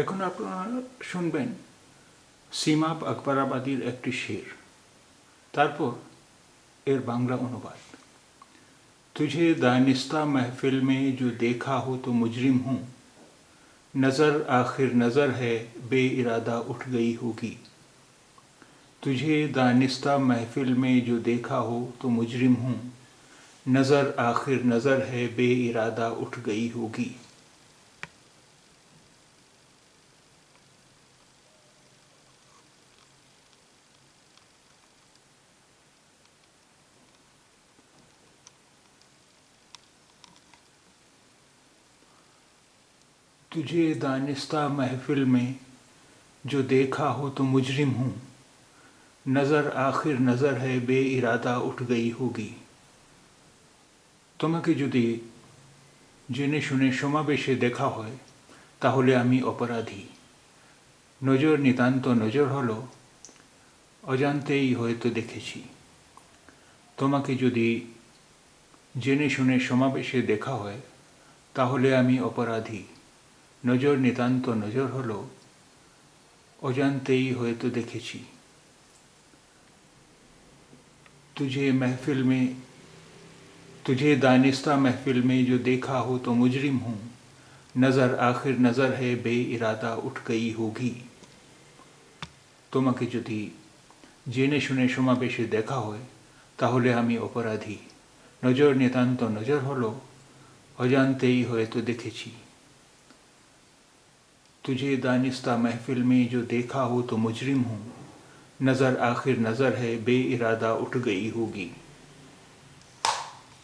এখন আপনারা শুনবেন সীমাপ আকবরাবাদীর একটি শের, তারপর এর বাংলা অনুবাদ। तुझे दानिस्ता महफिल में जो देखा हो तो मुजरिम हूँ, नज़र आखिर नज़र है बे इरादा उठ गई होगी। तुझे दानिस्ता महफिल में जो देखा हो तो मुजरिम हूँ, नज़र आखिर नज़र है बे इरादा उठ गई होगी। तुझे दानिस्ता महफिल में जो देखा हो तो मुजरिम हूँ, नज़र आखिर नज़र है बे इरादा उठ गई होगी। তোমাকে যদি জেনে শুনে সমাবেশে দেখা হয় তাহলে আমি অপরাধী। নজর নিতান্ত নজর হলো, অজান্তেই হয়তো দেখেছি। তোমাকে যদি জেনে শুনে সমাবেশে দেখা হয় তাহলে আমি অপরাধী। নজর নিতান্ত নজর হলো, অজান্তেই হয়তো দেখেছি। तुझे दानिस्ता महफिल में जो देखा हो तो मुजरिम हूँ, नज़र आखिर नज़र है बे इरादा उठ गई होगी। তোমাকে যদি জেনে শুনে সমাবেশে দেখা হয় তাহলে আমি অপরাধী। নজর নিতান্ত নজর হলো, অজান্তেই হয়তো দেখেছি। तुझे दानिस्ता महफिल में जो देखा हो तो मुजरिम हूँ, नज़र आखिर नज़र है बे इरादा उठ गई होगी।